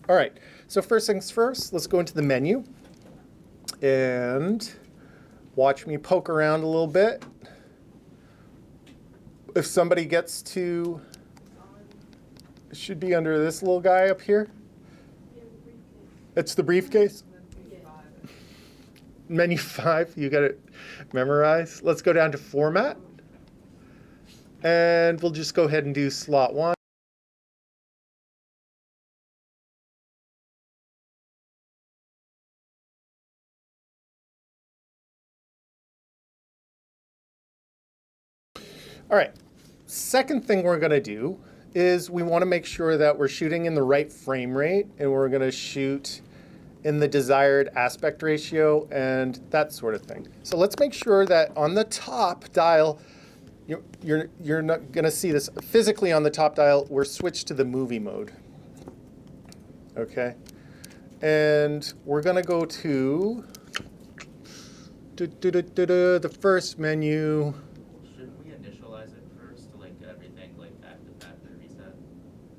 All right, so first things first, let's go into the menu and watch me poke around a little bit. If somebody gets to, it should be under this little guy up here. It's the briefcase. Menu 5, you got it memorized. Let's go down to format. And we'll just go ahead and do slot 1. All right, second thing we're going to do is we want to make sure that we're shooting in the right frame rate, and we're going to shoot in the desired aspect ratio and that sort of thing. So let's make sure that on the top dial, you're not going to see this physically on the top dial, we're switched to the movie mode. Okay, and we're going to go to the first menu.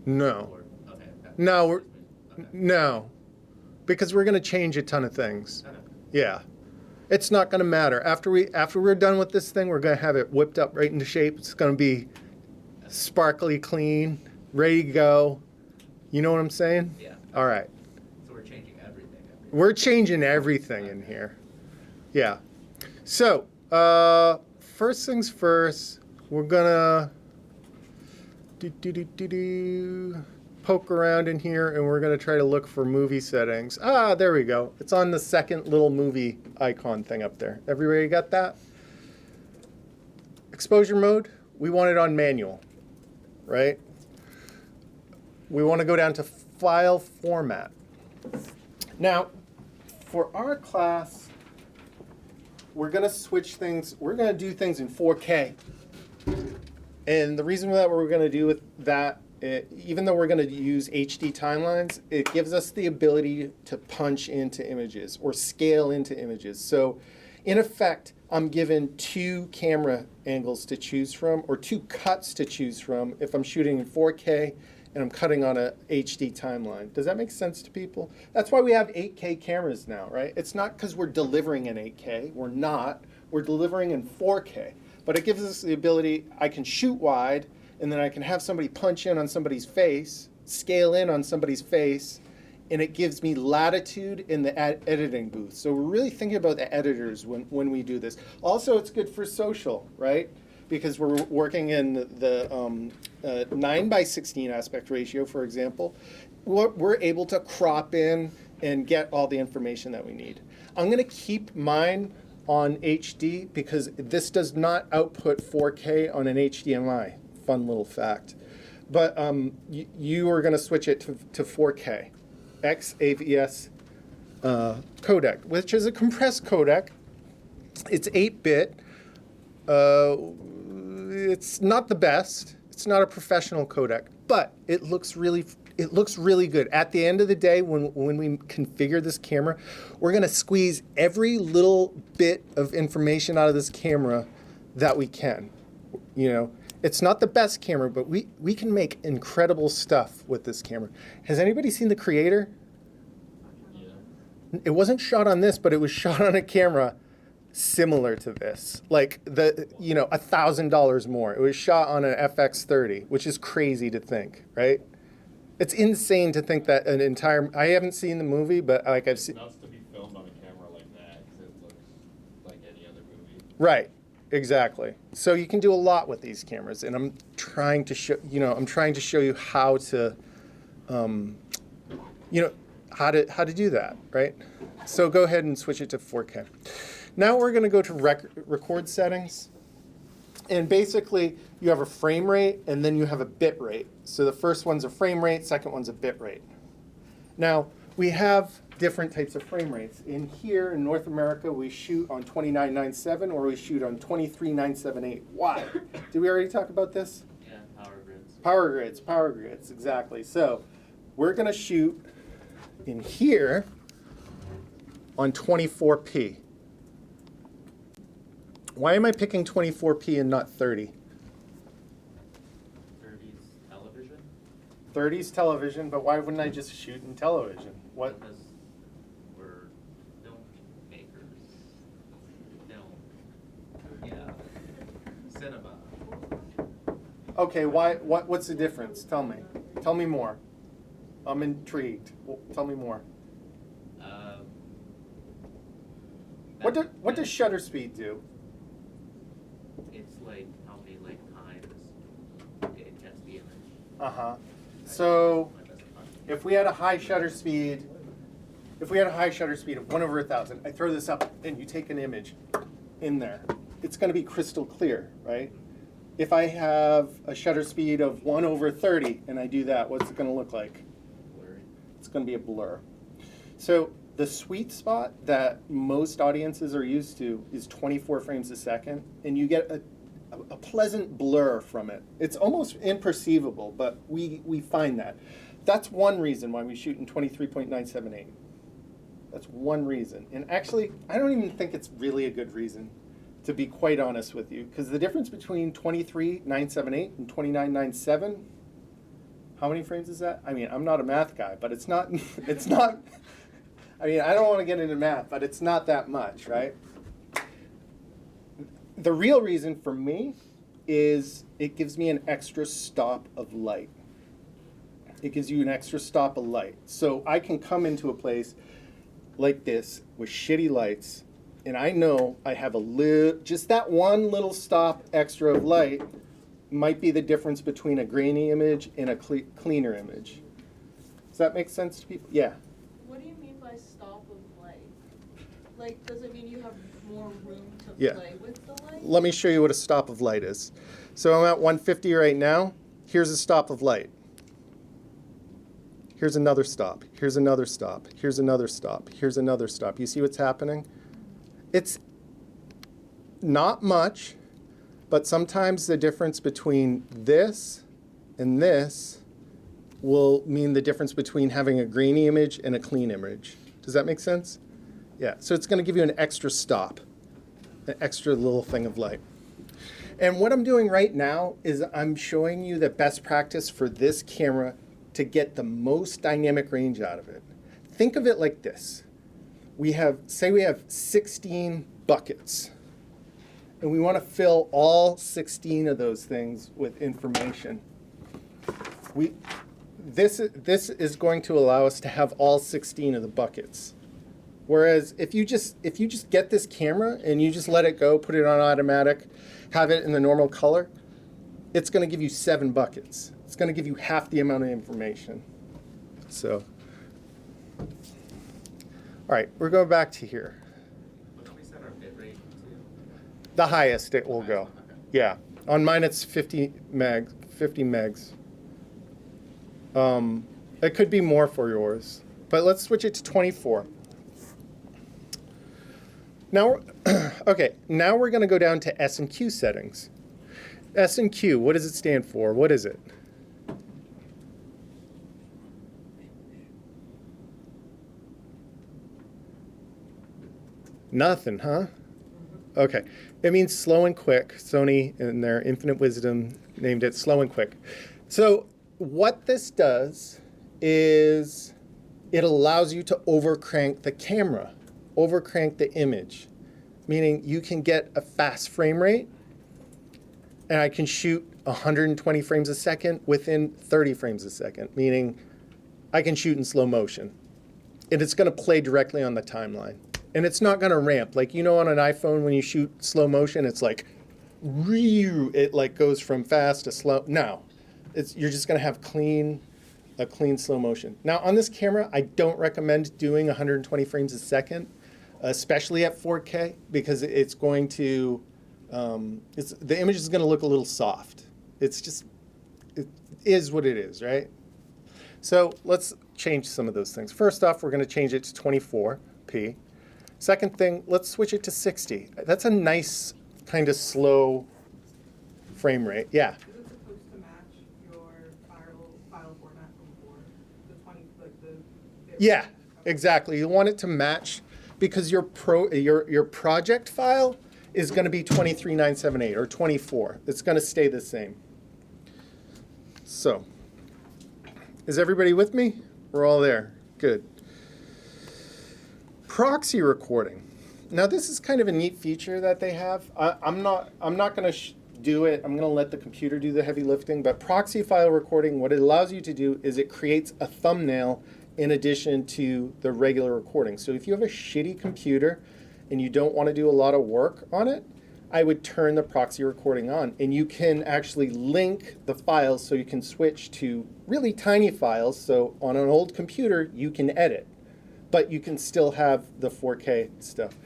No. Okay. No, no, because we're going to change a ton of things. Okay. Yeah, it's not going to matter. After we're done with this thing, we're going to have it whipped up right into shape. It's going to be sparkly clean, ready to go. You know what I'm saying? Yeah. All right. So we're changing everything. We're changing everything in here. Yeah. So first things first, we're gonna poke around in here, and we're going to try to look for movie settings. Ah, there we go. It's on the second little movie icon thing up there. Everybody got that? Exposure mode, we want it on manual, right? We want to go down to file format. Now, for our class, we're going to switch things. We're going to do things in 4K. And the reason that we're going to do with that, even though we're going to use HD timelines, it gives us the ability to punch into images or scale into images. So in effect, I'm given 2 camera angles to choose from, or 2 cuts to choose from if I'm shooting in 4K and I'm cutting on a HD timeline. Does that make sense to people? That's why we have 8K cameras now, right? It's not because we're delivering in 8K. We're not. We're delivering in 4K. But it gives us the ability, I can shoot wide, and then I can have somebody punch in on somebody's face, scale in on somebody's face, and it gives me latitude in the editing booth. So we're really thinking about the editors when we do this. Also, it's good for social, right? Because we're working in the 9:16 aspect ratio, for example. We're able to crop in and get all the information that we need. I'm going to keep mine on HD because this does not output 4K on an HDMI. Fun little fact. But you are going to switch it to 4K, a7iii codec, which is a compressed codec. It's 8-bit. It's not the best. It's not a professional codec, but it looks really good. At the end of the day, when we configure this camera, we're going to squeeze every little bit of information out of this camera that we can. You know, it's not the best camera, but we can make incredible stuff with this camera. Has anybody seen The Creator? Yeah. It wasn't shot on this, but it was shot on a camera similar to this, like $1,000 more. It was shot on an FX30, which is crazy to think, right? It's insane to think that an entire. I haven't seen the movie, but like I've seen. It's nuts to be filmed on a camera like that because it looks like any other movie. Right, exactly. So you can do a lot with these cameras, and I'm trying to show. I'm trying to show you how to, how to do that, right? So go ahead and switch it to 4K. Now we're going to go to record settings. And basically, you have a frame rate, and then you have a bit rate. So the first one's a frame rate, second one's a bit rate. Now, we have different types of frame rates. In here, in North America, we shoot on 29.97, or we shoot on 23.978. Why? Did we already talk about this? Yeah, Power grids, exactly. So we're going to shoot in here on 24p. Why am I picking 24p and not 30? 30's television? 30's television, but why wouldn't I just shoot in television? What? Because we're film makers. Film. Yeah. Cinema. Okay, why? What's the difference? Tell me. Tell me more. I'm intrigued. Well, tell me more. What does shutter speed do? It's like how many like times it gets the image. Uh-huh. So if we had a high shutter speed, of 1/1000, I throw this up and you take an image in there, it's going to be crystal clear, right? If I have a shutter speed of 1/30 and I do that, what's it going to look like? Blurry. It's going to be a blur. So the sweet spot that most audiences are used to is 24 frames a second, and you get a pleasant blur from it. It's almost imperceivable, but we find that. That's one reason why we shoot in 23.978. That's one reason. And actually, I don't even think it's really a good reason, to be quite honest with you, because the difference between 23.978 and 29.97, how many frames is that? I mean, I'm not a math guy, but it's not, it's not, I mean, I don't want to get into math, but it's not that much, right? The real reason for me is it gives me an extra stop of light. It gives you an extra stop of light. So I can come into a place like this with shitty lights, and I know I have just that one little stop extra of light might be the difference between a grainy image and a cleaner image. Does that make sense to people? Yeah. What do you mean by stop of light? Like, does it mean you have more room to Yeah. play with the light? Let me show you what a stop of light is. So I'm at 150 right now. Here's a stop of light. Here's another stop. Here's another stop. Here's another stop. Here's another stop. You see what's happening? It's not much, but sometimes the difference between this and this will mean the difference between having a grainy image and a clean image. Does that make sense? Yeah, so it's going to give you an extra stop, an extra little thing of light. And what I'm doing right now is I'm showing you the best practice for this camera to get the most dynamic range out of it. Think of it like this. Say we have 16 buckets, and we want to fill all 16 of those things with information. This is going to allow us to have all 16 of the buckets. Whereas if you just get this camera and you just let it go, put it on automatic, have it in the normal color, it's going to give you 7 buckets. It's going to give you half the amount of information. So, all right, we're going back to here. What do we set our bit rate to? The highest it will go. Okay. Yeah, on mine it's 50 megs. It could be more for yours, but let's switch it to 24. Now, okay, now we're going to go down to S and Q settings. S and Q, what does it stand for? What is it? Nothing, huh? Okay. It means slow and quick. Sony, in their infinite wisdom, named it slow and quick. So what this does is it allows you to overcrank the camera, overcrank the image, meaning you can get a fast frame rate, and I can shoot 120 frames a second within 30 frames a second, meaning I can shoot in slow motion. And it's going to play directly on the timeline. And it's not going to ramp. Like, you know, on an iPhone, when you shoot slow motion, it's like, it like goes from fast to slow. No, you're just going to have a clean slow motion. Now, on this camera, I don't recommend doing 120 frames a second, especially at 4K, because it's going to, the image is going to look a little soft. It is what it is, right? So let's change some of those things. First off, we're going to change it to 24p. Second thing, let's switch it to 60. That's a nice kind of slow frame rate. Yeah. Is it supposed to match your file format from before? The 20, like the Yeah, exactly. You want it to match because your project file is going to be 23978 or 24. It's going to stay the same. So Is everybody with me? We're all there. Good. Proxy recording. Now this is kind of a neat feature that they have. I'm not going to do it. I'm going to let the computer do the heavy lifting. But proxy file recording, what it allows you to do is it creates a thumbnail in addition to the regular recording. So if you have a shitty computer and you don't want to do a lot of work on it, I would turn the proxy recording on, and you can actually link the files so you can switch to really tiny files. So on an old computer, you can edit, but you can still have the 4K stuff.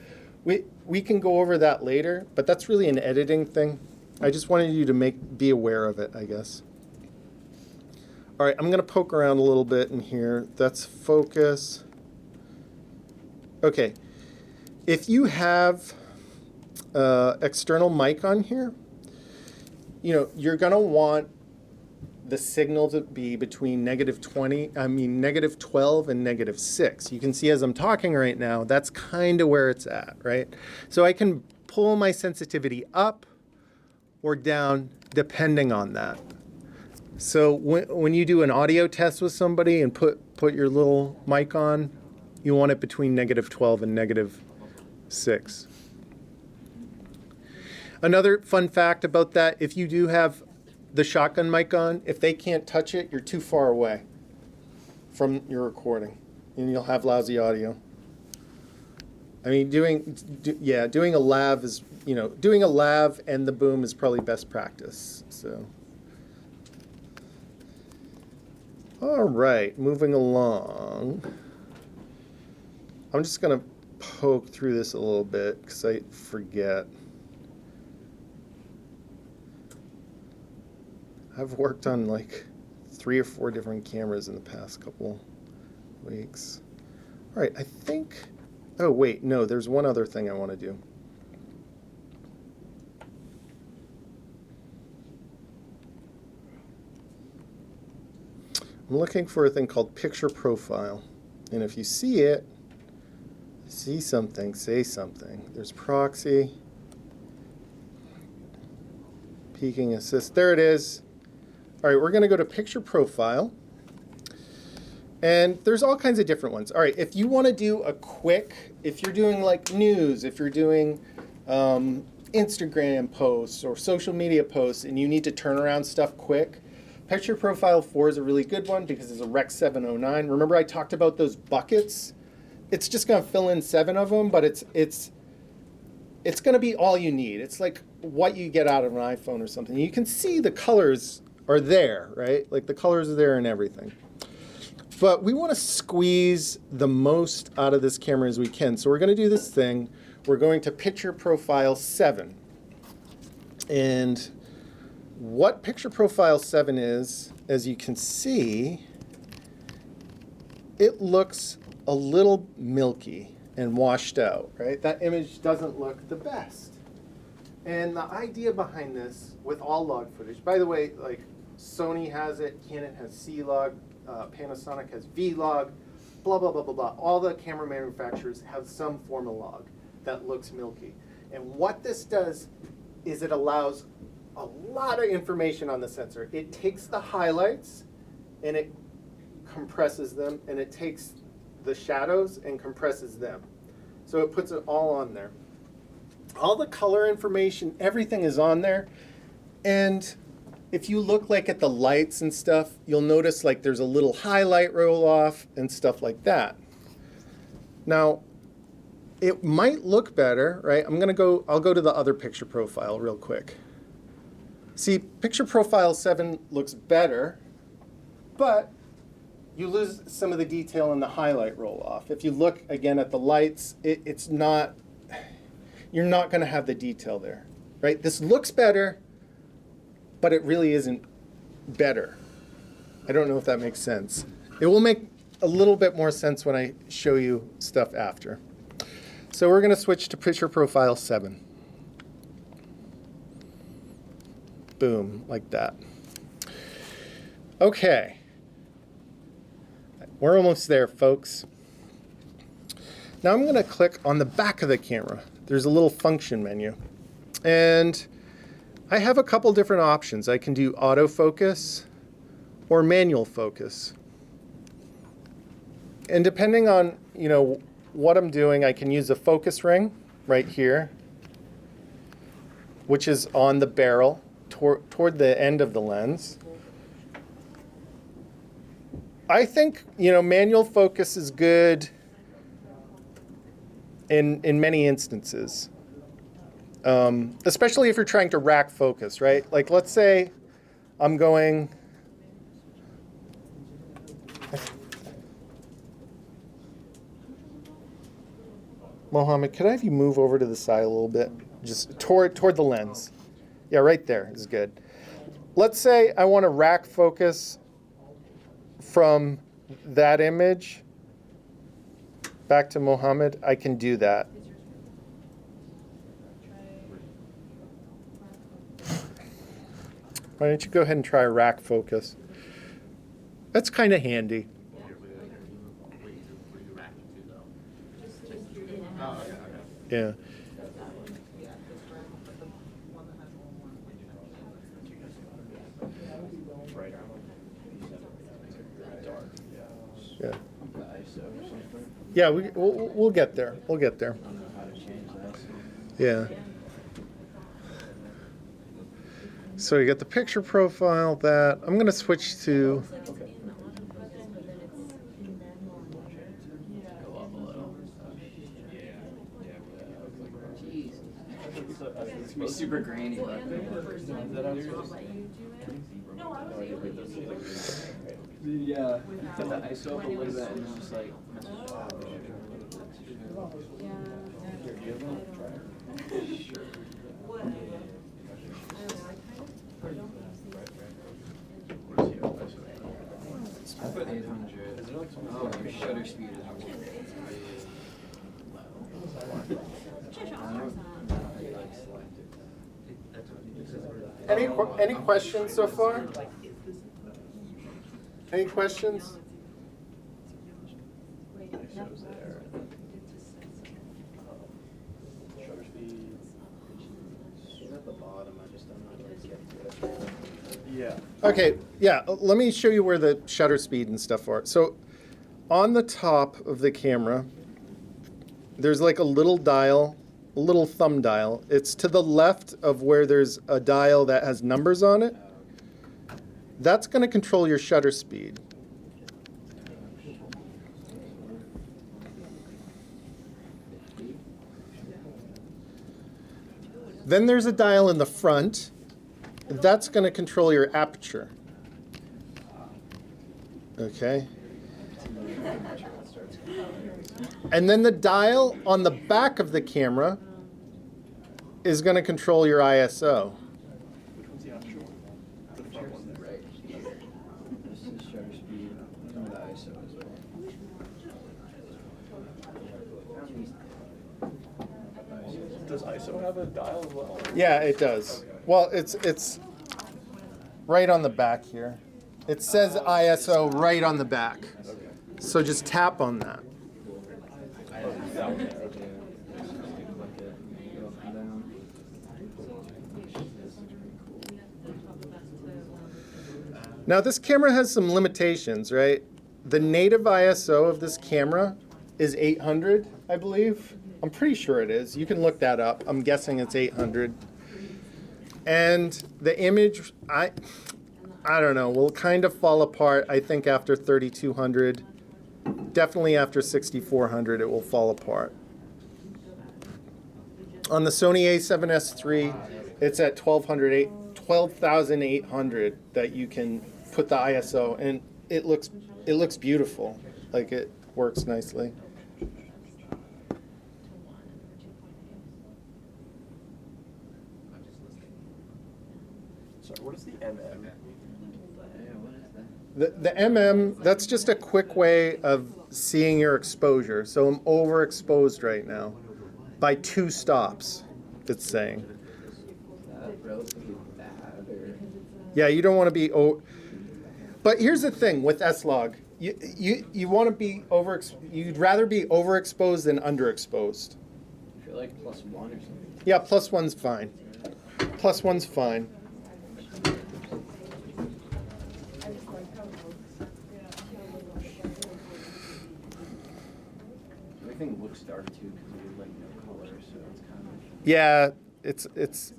We can go over that later, but that's really an editing thing. I just wanted you to be aware of it, I guess. All right, I'm going to poke around a little bit in here. That's focus. Okay, if you have external mic on here, you're going to want the signal to be between -12 and -6. You can see as I'm talking right now, that's kind of where it's at, right? So I can pull my sensitivity up or down depending on that. So when you do an audio test with somebody and put your little mic on, you want it between -12 and -6. Another fun fact about that, if you do have the shotgun mic on, if they can't touch it, you're too far away from your recording, and you'll have lousy audio. I mean, doing a lav is, doing a lav and the boom is probably best practice. So, all right, moving along. I'm just gonna poke through this a little bit because I forget. I've worked on like 3 or 4 different cameras in the past couple weeks. All right, I think, oh wait, no, there's one other thing I want to do. I'm looking for a thing called picture profile. And if you see it, see something, say something. There's proxy, peaking assist, there it is. All right, we're going to go to picture profile. And there's all kinds of different ones. All right, if you want to do a quick, if you're doing like news, if you're doing Instagram posts or social media posts and you need to turn around stuff quick, picture profile 4 is a really good one because it's a Rec 709. Remember I talked about those buckets? It's just going to fill in 7 of them, but it's going to be all you need. It's like what you get out of an iPhone or something. You can see the colors are there, right? Like the colors are there and everything. But we want to squeeze the most out of this camera as we can. So we're going to do this thing. We're going to picture profile 7. And what picture profile 7 is, as you can see, it looks a little milky and washed out, right? That image doesn't look the best. And the idea behind this with all log footage, by the way, like Sony has it, Canon has C-Log, Panasonic has V-Log, blah, blah, blah, blah, blah. All the camera manufacturers have some form of log that looks milky. And what this does is it allows a lot of information on the sensor. It takes the highlights and it compresses them, and it takes the shadows and compresses them. So it puts it all on there. All the color information, everything is on there. And if you look like at the lights and stuff, you'll notice like there's a little highlight roll off and stuff like that. Now, it might look better, right? I'll go to the other picture profile real quick. See, picture profile 7 looks better, but you lose some of the detail in the highlight roll off. If you look again at the lights, you're not going to have the detail there, right? This looks better, but it really isn't better. I don't know if that makes sense. It will make a little bit more sense when I show you stuff after. So we're going to switch to picture profile 7. Boom, like that. Okay. We're almost there, folks. Now I'm going to click on the back of the camera. There's a little function menu. And I have a couple different options. I can do autofocus or manual focus. And depending on, what I'm doing, I can use a focus ring right here, which is on the barrel toward the end of the lens. I think, manual focus is good in many instances, especially if you're trying to rack focus, right? Like, let's say I'm going... Mohammed, could I have you move over to the side a little bit? Just toward the lens. Yeah, right there is good. Let's say I want to rack focus from that image back to Mohammed. I can do that. Why don't you go ahead and try rack focus? That's kind of handy. Yeah. Yeah. Yeah, we'll get there. We'll get there. Yeah. So you got the picture profile, that. I'm going to switch to... It's gonna be super grainy. Yeah, set the ISO up a little bit and just like. I put 800. Oh, your shutter speed is Any questions so far? Any questions? Yeah. Okay, yeah, let me show you where the shutter speed and stuff are. So on the top of the camera, there's like a little dial, a little thumb dial. It's to the left of where there's a dial that has numbers on it. That's going to control your shutter speed. Then there's a dial in the front. That's going to control your aperture. Okay. And then the dial on the back of the camera is going to control your ISO. Does ISO have a dial as well? Yeah, it does. Well, it's right on the back here. It says ISO right on the back. So just tap on that. Now this camera has some limitations, right? The native ISO of this camera is 800, I believe. I'm pretty sure it is. You can look that up. I'm guessing it's 800. And the image, I don't know, will kind of fall apart, I think, after 3200. Definitely after 6400, it will fall apart. On the Sony a7S III, it's at 12,800 that you can put the ISO, and it looks beautiful. Like, it works nicely. Sorry, what is the MM? The MM, that's just a quick way of seeing your exposure. So I'm overexposed right now by 2 stops, it's saying. Relatively bad, or? Yeah, you don't want to be... But here's the thing with S-Log. You want to be you'd rather be overexposed than underexposed. I feel like +1 or something. Yeah, +1's fine. +1's fine. everything looks dark too because we have like no color, so it's kind of. Yeah, it's.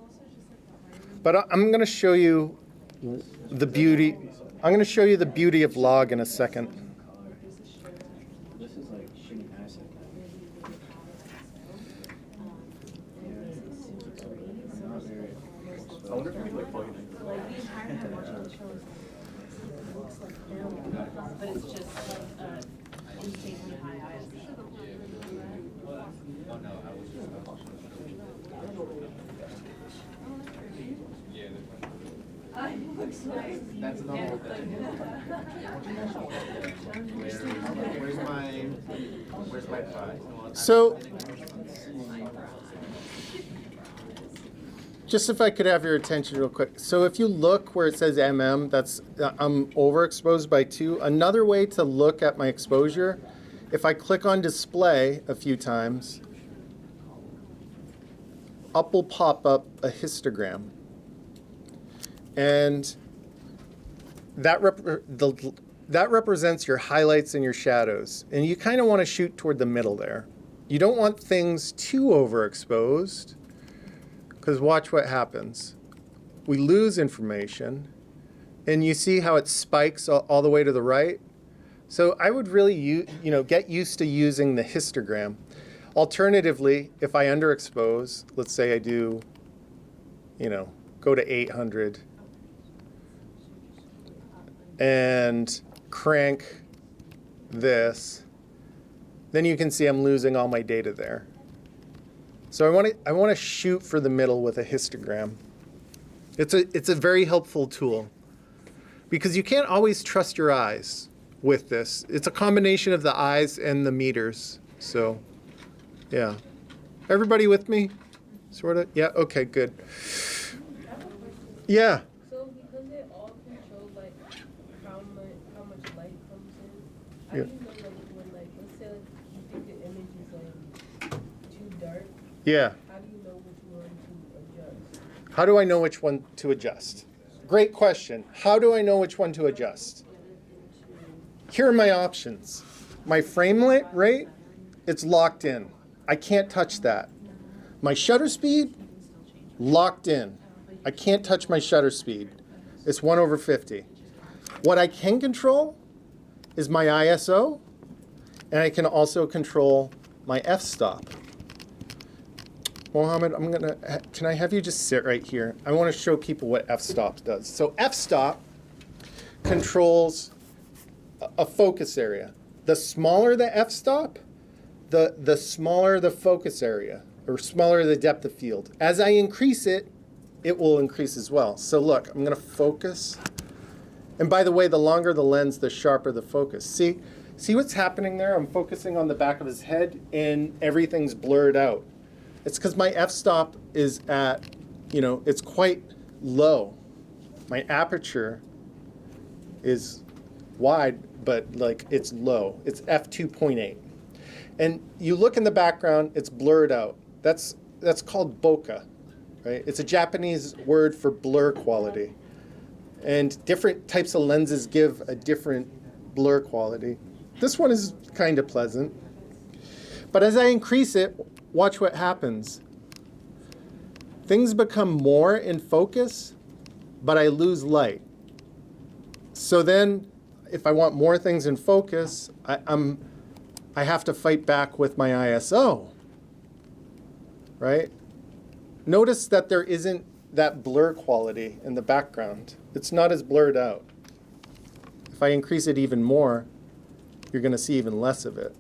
But I'm going to show you the beauty. I'm going to show you the beauty of log in a second. This is like shooting acid. Not very. I wonder if we like plug it in. But it's just like insanely high ISO. Oh, no, I was just. Yeah, Looks like. that's not what that Where's my prize? So, just if I could have your attention real quick. So if you look where it says MM, that's I'm overexposed by 2. Another way to look at my exposure, if I click on display a few times, up will pop up a histogram. And that represents your highlights and your shadows. And you kind of want to shoot toward the middle there. You don't want things too overexposed, because watch what happens. We lose information, and you see how it spikes all the way to the right? So I would really get used to using the histogram. Alternatively, if I underexpose, let's say I do, go to 800 and crank this, then you can see I'm losing all my data there. So I want to shoot for the middle with a histogram. It's a very helpful tool because you can't always trust your eyes with this. It's a combination of the eyes and the meters. So, yeah. Everybody with me? Sort of? Yeah, okay, good. Yeah. So because they all control like how much light comes in, how Yeah. do you know like when like let's say like you think the image is like too dark, Yeah. how do you know which one to adjust? How do I know which one to adjust? Great question. How do I know which one to adjust? Here are my options. My frame rate, it's locked in. I can't touch that. My shutter speed, locked in. I can't touch my shutter speed. It's 1/50. What I can control is my ISO, and I can also control my f-stop. Mohammed, can I have you just sit right here? I want to show people what f-stop does. So f-stop controls a focus area. The smaller the f-stop, the smaller the focus area, or smaller the depth of field. As I increase it, it will increase as well. So look, I'm going to focus. And by the way, the longer the lens, the sharper the focus. See what's happening there? I'm focusing on the back of his head, and everything's blurred out. It's because my f-stop is at, it's quite low. My aperture is wide, but it's low. It's f2.8. And you look in the background, it's blurred out. That's called bokeh, right? It's a Japanese word for blur quality. And different types of lenses give a different blur quality. This one is kind of pleasant. But as I increase it, watch what happens. Things become more in focus, but I lose light. So then, if I want more things in focus, I have to fight back with my ISO, right? Notice that there isn't that blur quality in the background. It's not as blurred out. If I increase it even more, you're going to see even less of it.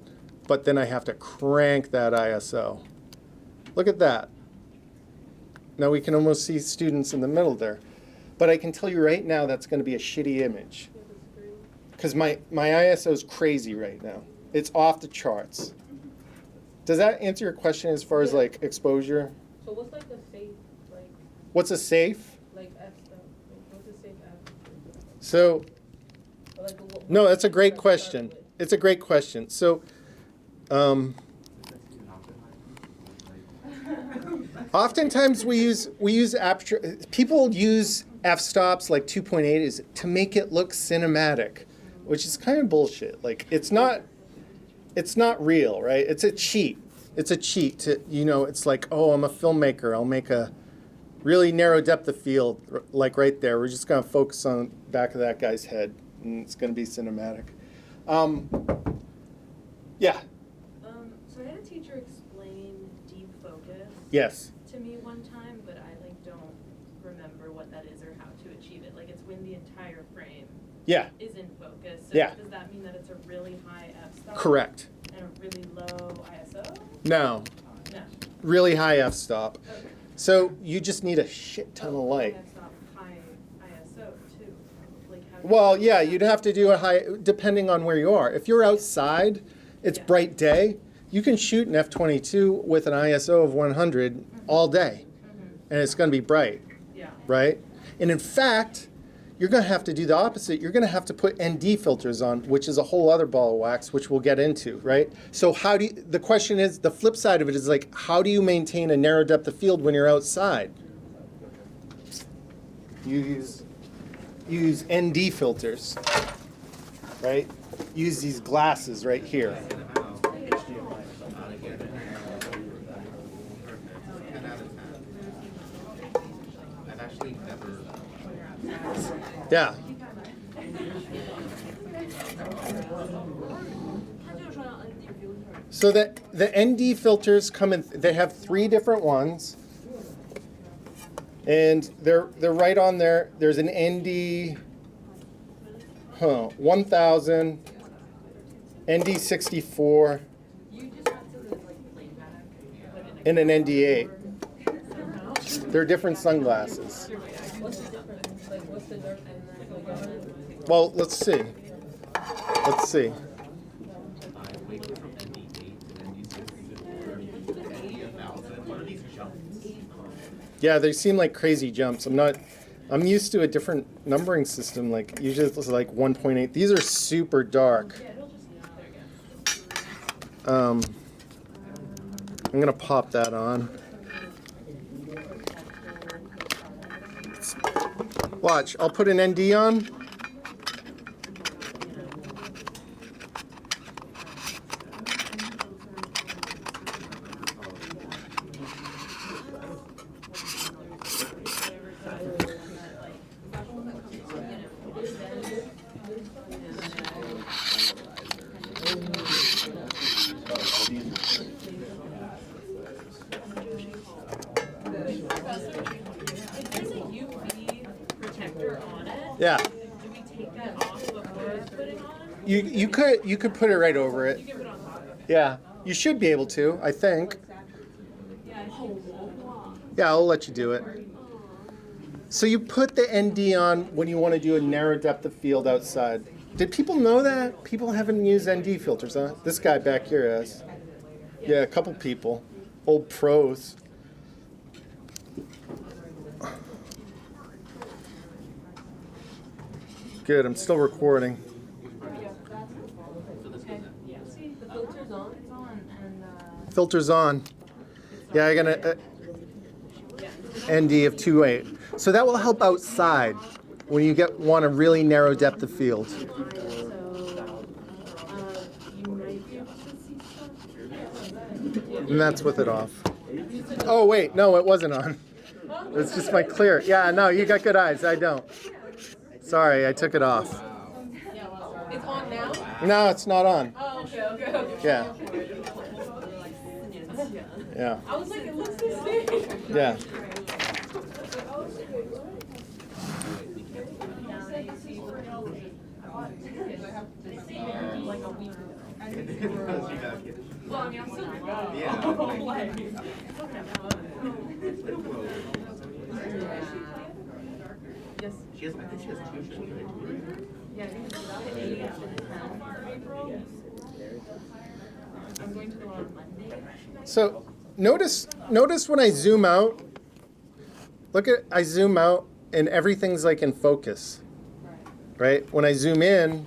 But then I have to crank that ISO. Look at that. Now we can almost see students in the middle there. But I can tell you right now that's going to be a shitty image. Because my ISO is crazy right now. It's off the charts. Does that answer your question as far as exposure? So what's like the safe What's a safe? f stuff? What's a safe f? So, Or, no, that's a great start question. with? It's a great question. So, oftentimes we use aperture. People use f-stops like 2.8 is to make it look cinematic, which is kind of bullshit. It's not. it's not real, right? It's a cheat. It's a cheat to, it's like, oh, I'm a filmmaker. I'll make a really narrow depth of field, like right there. We're just going to focus on the back of that guy's head, and it's going to be cinematic. Yeah. So I had a teacher explain deep focus Yes. to me one time, but I don't remember what that is or how to achieve it. Like it's when the entire frame Yeah. is in focus. So Yeah. does that mean that it's a really high f-stop? Correct. And a really low ISO? No. No. Really high f-stop. Okay. So you just need a shit ton of light. F-stop, high ISO too. Like how? Well, yeah, you'd have to do a high, depending on where you are. If you're outside, it's Yeah. bright day, you can shoot an f/22 with an ISO of 100 all day, and it's going to be bright, Yeah. right? And in fact, you're going to have to do the opposite. You're going to have to put ND filters on, which is a whole other ball of wax, which we'll get into, right? So the question is, the flip side of it is like, how do you maintain a narrow depth of field when you're outside? You use ND filters, right? Use these glasses right here. I've actually never. Yeah. 他就是说要 ND filter。 So the ND filters come in. They have 3 different ones, and they're right on there. There's an ND 1000, ND 64, and an ND8. They're different sunglasses. What's the difference? Like, what's the difference? Well, let's see. Let's see. I went from ND8 to ND64 to ND1000. What are these jumps? Yeah, they seem like crazy jumps. I'm used to a different numbering system. Like usually it's like 1.8. These are super dark. I'm gonna pop that on. Watch, I'll put an ND on. If there's a UV protector on it, Yeah, do we take that off before it's putting on? you could put it right over it. You can put it on top of it. Yeah, you should be able to, I think. Yeah, Yeah, I'll let you do it. So you put the ND on when you want to do a narrow depth of field outside. Did people know that? People haven't used ND filters, huh? This guy back here has. Yeah, a couple people. Old pros. Good, I'm still recording. see, the filter's on. It's on, and Filter's on. Yeah, I got an ND of 2.8. So that will help outside when you want a really narrow depth of field. so you might be able to see stuff. And that's with it off. Oh, wait, no, it wasn't on. It's just my clear. Yeah, no, you got good eyes. I don't. Sorry, I took it off. It's on now? No, it's not on. Oh, okay. Yeah. Yeah. I was like, it looks the same. Yeah. Like a week ago. Well, I mean, I'm still gonna go. Yeah. Like, still gonna have fun. Yes. She has, I think she has 2 shows, right? Yeah, I think it's about the 8th and 10th of April. I'm going to go on Monday. So notice when I zoom out, I zoom out and everything's like in focus, right? When I zoom in,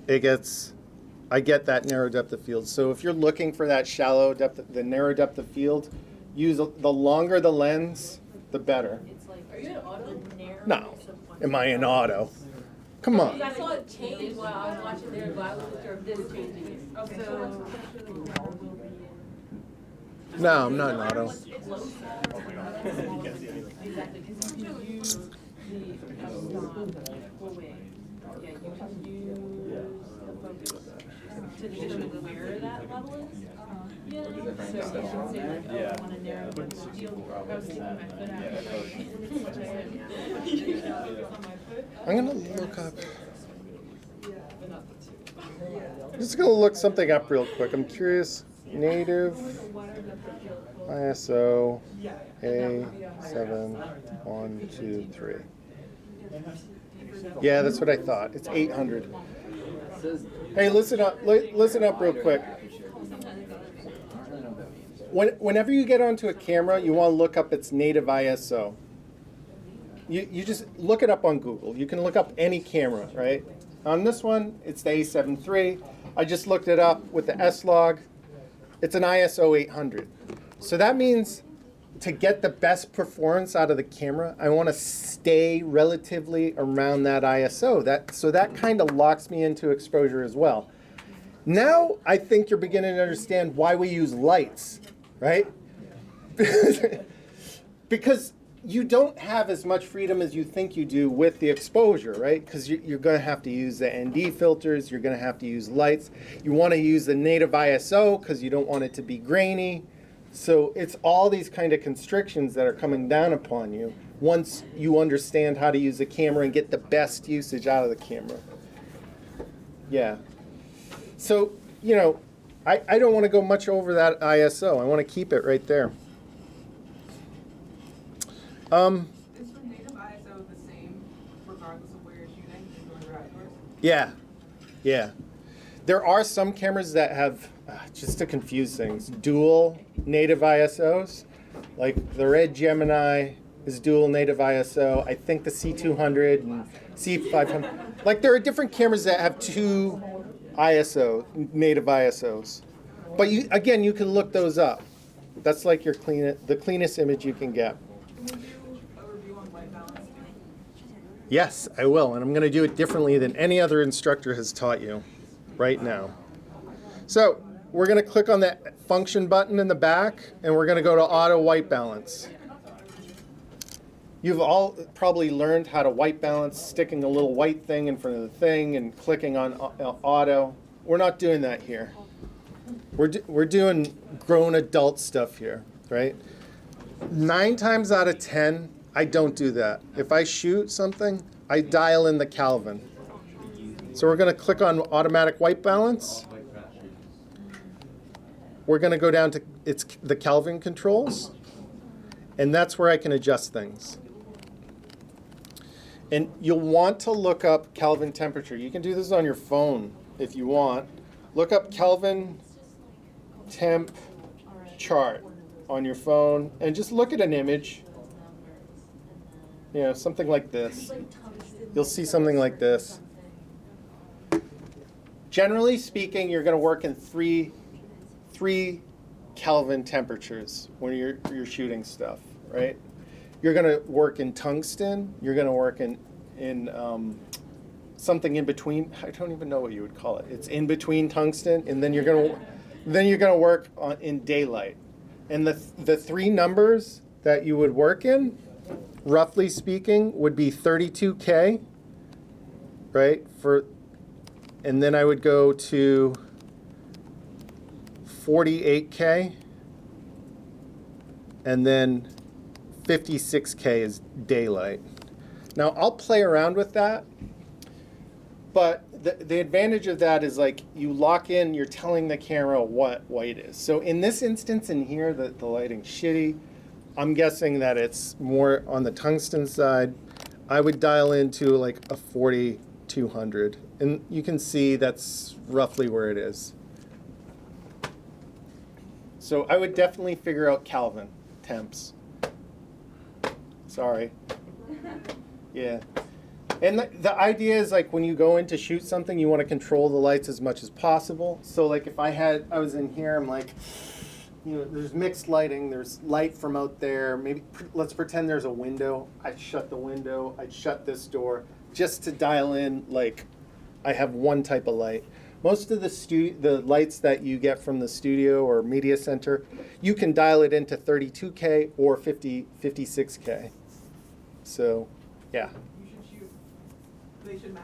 I get that narrow depth of field. So if you're looking for that shallow depth, the narrow depth of field, use the longer the lens, the better. It's like, Are you in auto? the narrowness No, of one am I in auto? Come on. I saw it change while I was watching there, but I wasn't sure if this changing it. Okay, so let's picture the camera will be No, I'm not an auto. It's low star. Exactly, because you can use the full-way. Yeah, you can use the focus to determine where that level is. Yeah, so you should say like, oh, I want to narrow the field. I was sticking my foot out. I'm gonna look up. I'm just gonna look something up real quick. I'm curious. Native ISO A7, 1, 2, 3. Yeah, that's what I thought. It's 800. Hey, listen up real quick. Whenever you get onto a camera, you want to look up its native ISO. You just look it up on Google. You can look up any camera, right? On this one, it's the a7 III. I just looked it up with the S-Log. It's an ISO 800. So that means to get the best performance out of the camera, I want to stay relatively around that ISO. So that kind of locks me into exposure as well. Now I think you're beginning to understand why we use lights, right? Because you don't have as much freedom as you think you do with the exposure, right? Because you're going to have to use the ND filters. You're going to have to use lights. You want to use the native ISO because you don't want it to be grainy. So it's all these kind of constrictions that are coming down upon you once you understand how to use the camera and get the best usage out of the camera. Yeah. So, you know, I don't want to go much over that ISO. I want to keep it right there. Is the native ISO the same regardless of where you're shooting, indoors or outdoors? Yeah, yeah. There are some cameras that have, just to confuse things, dual native ISOs. Like the Red Gemini is dual native ISO. I think the C200 and C500. Like there are different cameras that have two native ISOs. But you can look those up. That's like the cleanest image you can get. Can you do a review on white balance too? Yes, I will, and I'm going to do it differently than any other instructor has taught you right now. So we're going to click on that function button in the back, and we're going to go to auto white balance. You've all probably learned how to white balance, sticking a little white thing in front of the thing and clicking on auto. We're not doing that here. We're doing grown adult stuff here, right? 9 times out of 10, I don't do that. If I shoot something, I dial in the Kelvin. So we're going to click on automatic white balance. We're going to go down to the Kelvin controls, and that's where I can adjust things. And you'll want to look up Kelvin temperature. You can do this on your phone if you want. Look up Kelvin temp chart on your phone and just look at an image. You know, something like this. You'll see something like this. Generally speaking, you're going to work in three Kelvin temperatures when you're shooting stuff, right? You're going to work in tungsten. You're going to work in something in between. I don't even know what you would call it. It's in between tungsten, and then you're going to work in daylight. And the three numbers that you would work in, roughly speaking, would be 32K, right? And then I would go to 48K, and then 56K is daylight. Now I'll play around with that, but the advantage of that is like you lock in, you're telling the camera what white is. So in this instance in here, the lighting's shitty. I'm guessing that it's more on the tungsten side. I would dial into like a 4200, and you can see that's roughly where it is. So I would definitely figure out Kelvin temps. Sorry. Yeah. And the idea is like when you go in to shoot something, you want to control the lights as much as possible. So like if I was in here, I'm like, you know, there's mixed lighting, there's light from out there. Maybe let's pretend there's a window. I'd shut the window, I'd shut this door. just to dial in, like, I have one type of light. Most of the lights that you get from the studio or media center, you can dial it into 32K or 56K. So, yeah. You should shoot, they should match.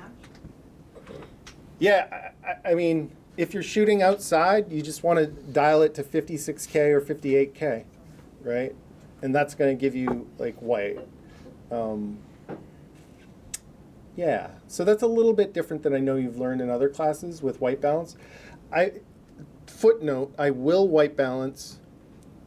Yeah, I mean, if you're shooting outside, you just want to dial it to 56K or 58K, right? And that's going to give you, like, white. Yeah, so that's a little bit different than I know you've learned in other classes with white balance. Footnote, I will white balance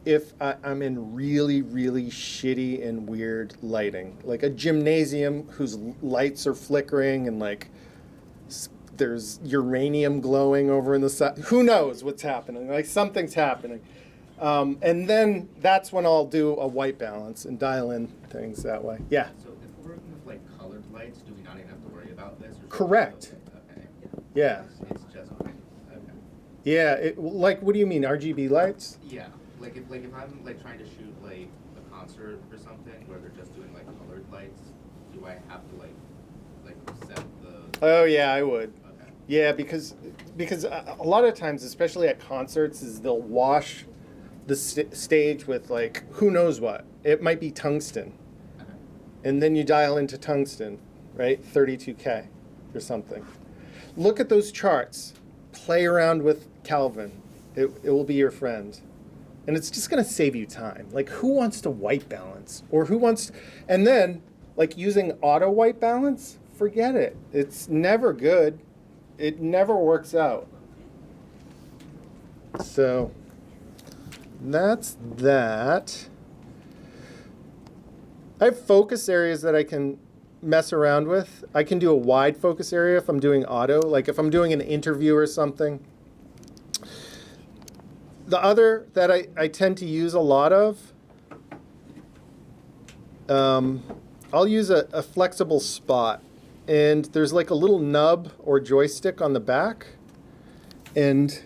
if I'm in really, really shitty and weird lighting. Like a gymnasium whose lights are flickering and like there's uranium glowing over in the side. Who knows what's happening? Like something's happening. And then that's when I'll do a white balance and dial in things that way. Yeah. So if we're working with like colored lights, do we not even have to worry about this? Or Correct. Okay. Yeah. It's just okay. Yeah. Like, what do you mean, RGB lights? Yeah. Like if I'm like trying to shoot like a concert or something where they're just doing like colored lights, do I have to like set the? Oh yeah, I would. Okay. Yeah, because a lot of times, especially at concerts, is they'll wash the stage with like who knows what. It might be tungsten, Okay. and then you dial into tungsten, right? 32K or something. Look at those charts. Play around with Kelvin. It will be your friend. And it's just going to save you time. Like, who wants to white balance? Or who wants... And then, like, using auto white balance, forget it. It's never good. It never works out. So, that's that. I have focus areas that I can mess around with. I can do a wide focus area if I'm doing auto. Like, if I'm doing an interview or something. The other that I tend to use a lot of, I'll use a flexible spot. And there's like a little nub or joystick on the back. And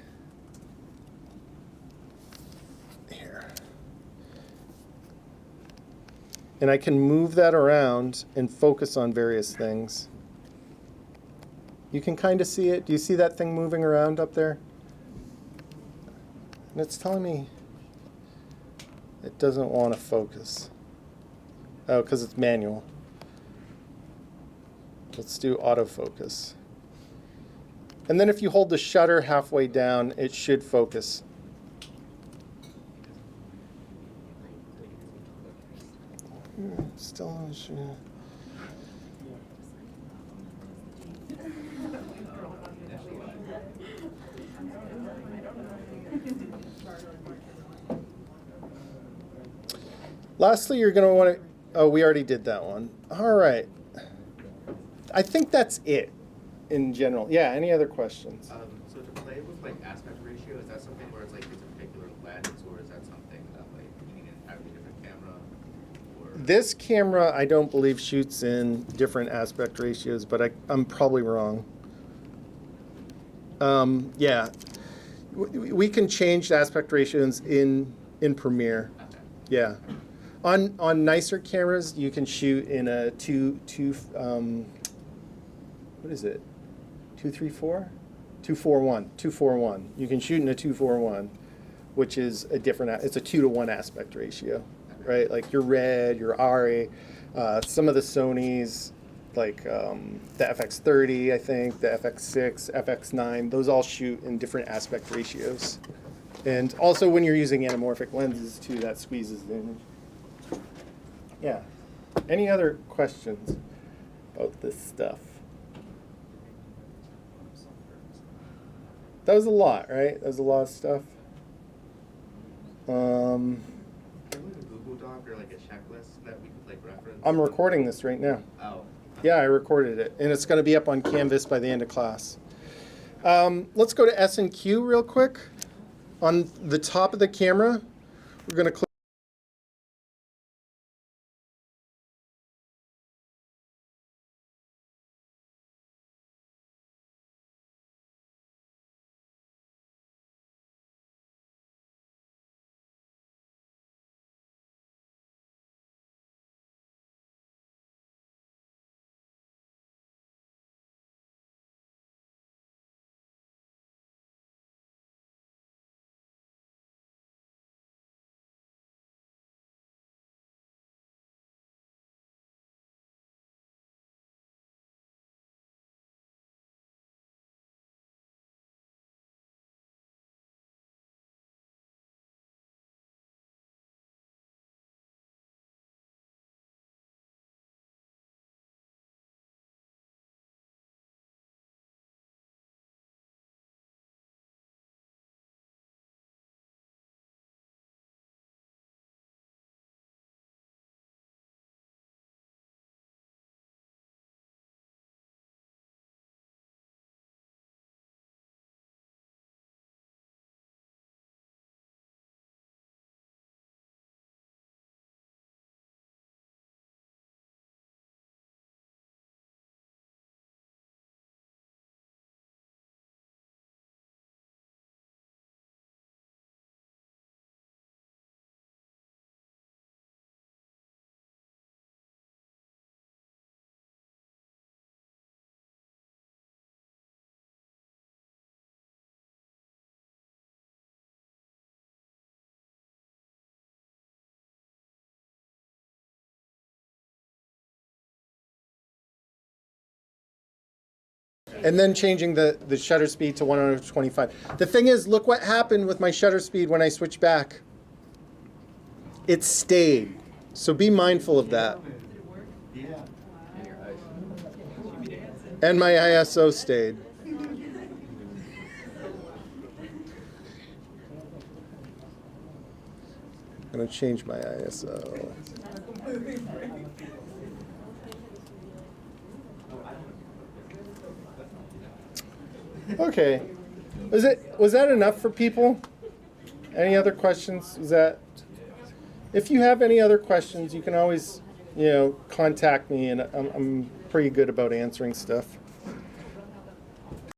here. And I can move that around and focus on various things. You can kind of see it. Do you see that thing moving around up there? And it's telling me it doesn't want to focus. Oh, because it's manual. Let's do autofocus. And then if you hold the shutter halfway down, it should focus. Still on the Lastly, you're going to want to... Oh, we already did that one. All right. I think that's it in general. Yeah, any other questions? So to play with like aspect ratio, is that something where it's like it's a particular lens, or is that something that like you need an entirely different camera? Or... This camera, I don't believe, shoots in different aspect ratios, but I'm probably wrong. Yeah. We can change the aspect ratios in Premiere. Okay. Yeah. On nicer cameras, you can shoot in a what is it? 234? 241. 241. You can shoot in a 241, which is a different. It's a 2-to-1 aspect ratio, right? Like your Red, your Ari, some of the Sonys, like the FX30, I think, the FX6, FX9. Those all shoot in different aspect ratios, and also when you're using anamorphic lenses too, that squeezes the image. Yeah. Any other questions about this stuff? That was a lot, right? That was a lot of stuff. Can we have a Google Doc or like a checklist that we could like reference? I'm recording this right now. Oh. Yeah, I recorded it, and it's going to be up on Canvas by the end of class. Let's go to S&Q real quick. On the top of the camera, we're going to click and then changing the shutter speed to 1/25. The thing is, look what happened with my shutter speed when I switched back. It stayed. So be mindful of that. And my ISO stayed. I'm going to change my ISO. Okay. Was that enough for people? Any other questions? If you have any other questions, you can always, contact me, and I'm pretty good about answering stuff.